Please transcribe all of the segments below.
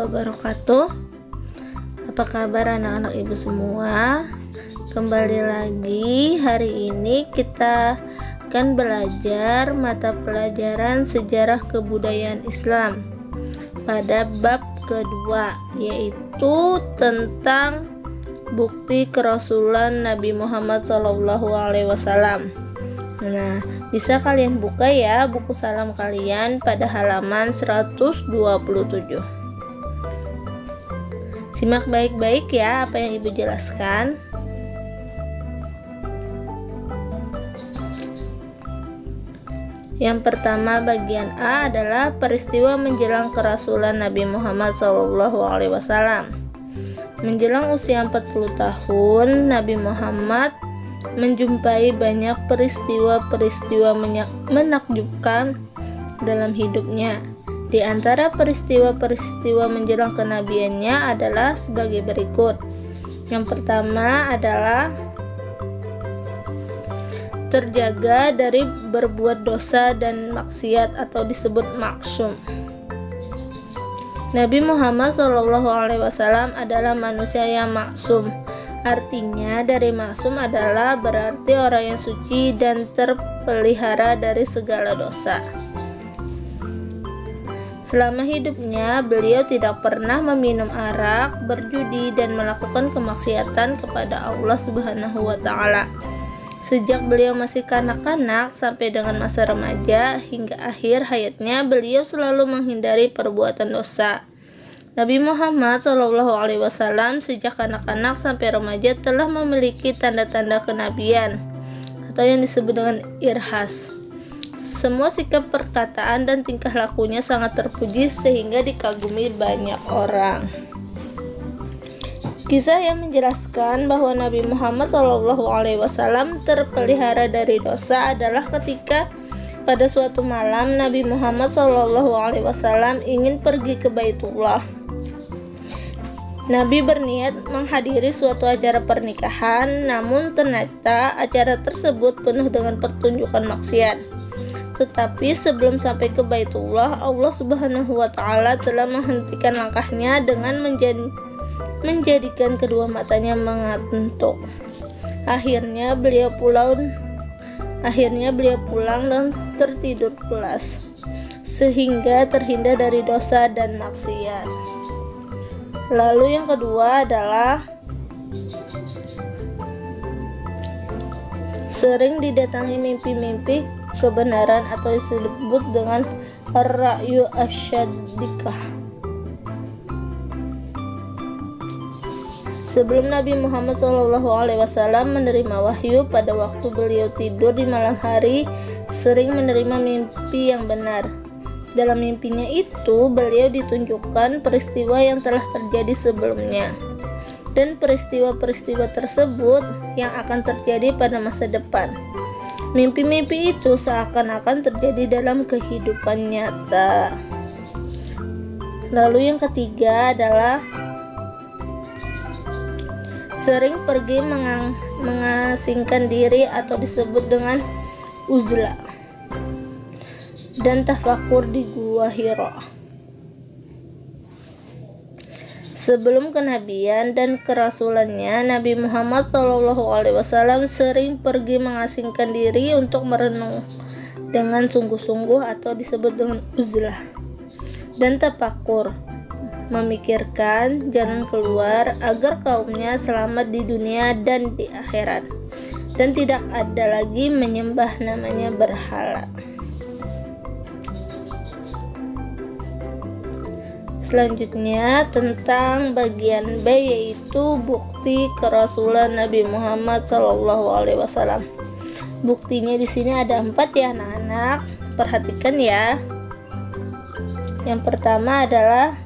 wabarakatuh. Apa kabar anak-anak ibu semua? Kembali lagi, hari ini kita akan belajar mata pelajaran sejarah kebudayaan Islam pada bab kedua, yaitu tentang bukti kerasulan Nabi Muhammad SAW. Nah, bisa kalian buka ya buku salam kalian pada halaman 127. Simak baik-baik ya apa yang ibu jelaskan. Yang pertama, bagian A adalah peristiwa menjelang kerasulan Nabi Muhammad SAW. Menjelang usia 40 tahun, Nabi Muhammad menjumpai banyak peristiwa-peristiwa menakjubkan dalam hidupnya. Di antara peristiwa-peristiwa menjelang kenabiannya adalah sebagai berikut. Yang pertama adalah terjaga dari berbuat dosa dan maksiat atau disebut maksum. Nabi Muhammad SAW adalah manusia yang maksum. Artinya dari maksum adalah berarti orang yang suci dan terpelihara dari segala dosa. Selama hidupnya, beliau tidak pernah meminum arak, berjudi, dan melakukan kemaksiatan kepada Allah Subhanahu wa Ta'ala. Sejak beliau masih kanak-kanak sampai dengan masa remaja hingga akhir hayatnya, beliau selalu menghindari perbuatan dosa. Nabi Muhammad SAW sejak kanak-kanak sampai remaja telah memiliki tanda-tanda kenabian atau yang disebut dengan irhas. Semua sikap, perkataan, dan tingkah lakunya sangat terpuji sehingga dikagumi banyak orang. Kisah yang menjelaskan bahwa Nabi Muhammad SAW terpelihara dari dosa adalah ketika pada suatu malam Nabi Muhammad SAW ingin pergi ke Baitullah. Nabi berniat menghadiri suatu acara pernikahan, namun ternyata acara tersebut penuh dengan pertunjukan maksiat. Tetapi sebelum sampai ke Baitullah, Allah Subhanahu wa Ta'ala telah menghentikan langkahnya dengan menjadikan kedua matanya mengantuk. Akhirnya beliau pulang dan tertidur pulas, sehingga terhindar dari dosa dan maksiat. Lalu yang kedua adalah sering didatangi mimpi-mimpi kebenaran atau disebut dengan ar-ra'yu asyadikah. Sebelum Nabi Muhammad SAW menerima wahyu, pada waktu beliau tidur di malam hari sering menerima mimpi yang benar. Dalam mimpinya itu, beliau ditunjukkan peristiwa yang telah terjadi sebelumnya dan peristiwa-peristiwa tersebut yang akan terjadi pada masa depan. Mimpi-mimpi itu seakan-akan terjadi dalam kehidupan nyata. Lalu yang ketiga adalah sering pergi mengasingkan diri atau disebut dengan uzlah dan tafakur di Gua Hira. Sebelum kenabian dan kerasulannya, Nabi Muhammad SAW sering pergi mengasingkan diri untuk merenung dengan sungguh-sungguh atau disebut dengan uzlah dan tafakur, memikirkan jalan keluar agar kaumnya selamat di dunia dan di akhirat, dan tidak ada lagi menyembah namanya berhala. Selanjutnya tentang bagian B, yaitu bukti kerasulan Nabi Muhammad SAW. Buktinya di sini ada 4 ya anak-anak. Perhatikan ya. Yang pertama adalah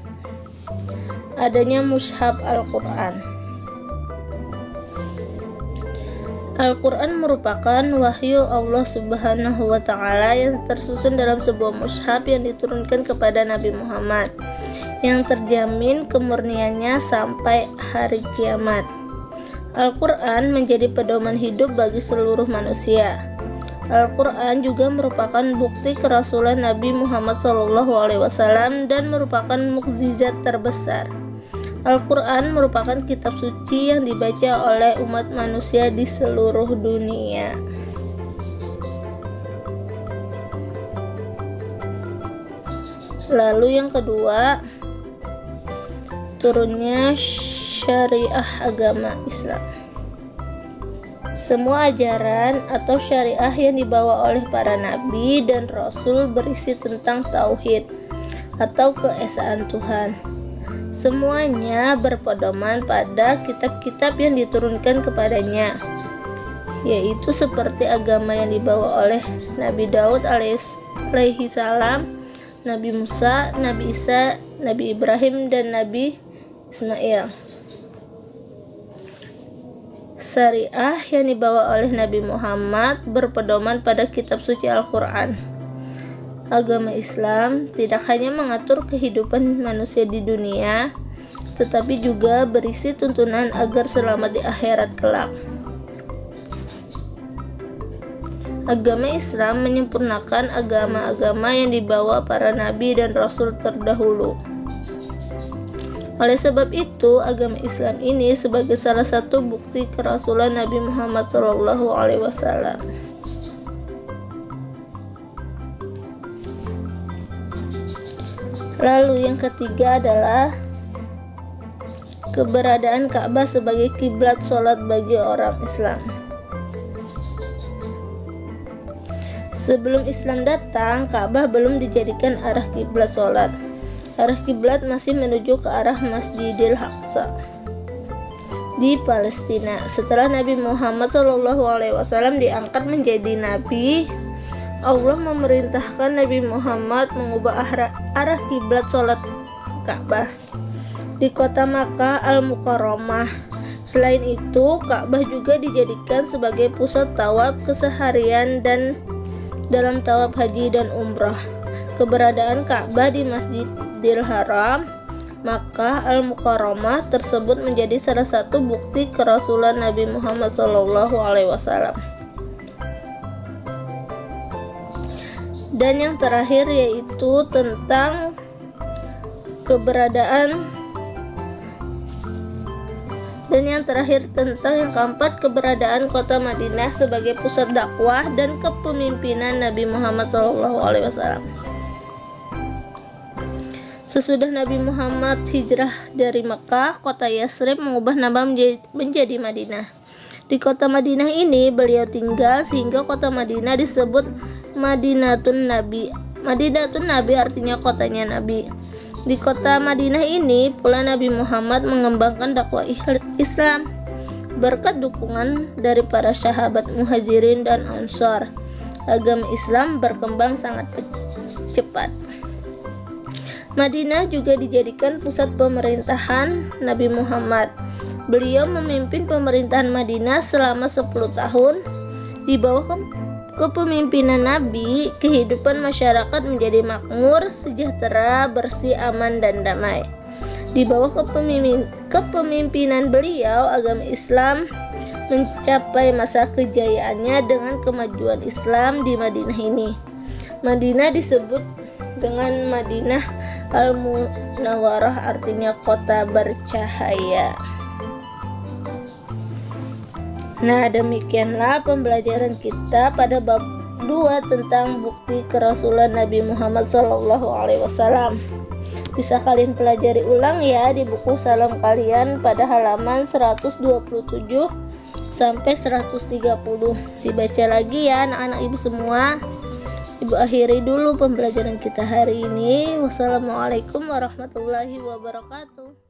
adanya mushaf Al-Quran. Al-Quran merupakan wahyu Allah Subhanahu wa Ta'ala yang tersusun dalam sebuah mushaf yang diturunkan kepada Nabi Muhammad, yang terjamin kemurniannya sampai hari kiamat. Al-Quran menjadi pedoman hidup bagi seluruh manusia. Al-Quran juga merupakan bukti kerasulan Nabi Muhammad SAW dan merupakan mukjizat terbesar. Al-Quran merupakan kitab suci yang dibaca oleh umat manusia di seluruh dunia. Lalu yang kedua, turunnya syariah agama Islam. Semua ajaran atau syariah yang dibawa oleh para nabi dan rasul berisi tentang tauhid atau keesaan Tuhan. Semuanya berpedoman pada kitab-kitab yang diturunkan kepadanya, yaitu seperti agama yang dibawa oleh Nabi Daud alaihi salam, Nabi Musa, Nabi Isa, Nabi Ibrahim, dan Nabi Ismail. Syariah yang dibawa oleh Nabi Muhammad berpedoman pada kitab suci Al-Quran. Agama Islam tidak hanya mengatur kehidupan manusia di dunia, tetapi juga berisi tuntunan agar selamat di akhirat kelak. Agama Islam menyempurnakan agama-agama yang dibawa para nabi dan rasul terdahulu. Oleh sebab itu, agama Islam ini sebagai salah satu bukti kerasulan Nabi Muhammad SAW. Lalu yang ketiga adalah keberadaan Ka'bah sebagai kiblat sholat bagi orang Islam. Sebelum Islam datang, Ka'bah belum dijadikan arah kiblat sholat. Arah kiblat masih menuju ke arah Masjidil Aqsa di Palestina. Setelah Nabi Muhammad SAW diangkat menjadi nabi, Allah memerintahkan Nabi Muhammad mengubah arah kiblat sholat Ka'bah di kota Makkah Al-Mukarramah. Selain itu, Ka'bah juga dijadikan sebagai pusat tawaf keseharian dan dalam tawaf haji dan umrah. Keberadaan Ka'bah di Masjidil Haram Makkah Al-Mukarramah tersebut menjadi salah satu bukti kerasulan Nabi Muhammad SAW. Dan yang terakhir yaitu tentang yang keempat, keberadaan kota Madinah sebagai pusat dakwah dan kepemimpinan Nabi Muhammad SAW. Sesudah Nabi Muhammad hijrah dari Mekah, kota Yatsrib mengubah nama menjadi Madinah. Di kota Madinah ini beliau tinggal sehingga kota Madinah disebut Madinatun Nabi. Madinatun Nabi artinya kotanya Nabi. Di kota Madinah ini pula Nabi Muhammad mengembangkan dakwah Islam berkat dukungan dari para sahabat Muhajirin dan Ansar. Agama Islam berkembang sangat cepat. Madinah juga dijadikan pusat pemerintahan Nabi Muhammad. Beliau memimpin pemerintahan Madinah selama 10 tahun. Di bawah kepemimpinan Nabi, kehidupan masyarakat menjadi makmur, sejahtera, bersih, aman, dan damai. Di bawah kepemimpinan beliau, agama Islam mencapai masa kejayaannya dengan kemajuan Islam di Madinah ini. Madinah disebut dengan Madinah Al-Munawwarah, artinya kota bercahaya. Nah, demikianlah pembelajaran kita pada bab 2 tentang bukti kerasulan Nabi Muhammad SAW. Bisa kalian pelajari ulang ya di buku salam kalian pada halaman 127 sampai 130. Dibaca lagi ya anak-anak ibu semua. Ibu akhiri dulu pembelajaran kita hari ini. Wassalamualaikum warahmatullahi wabarakatuh.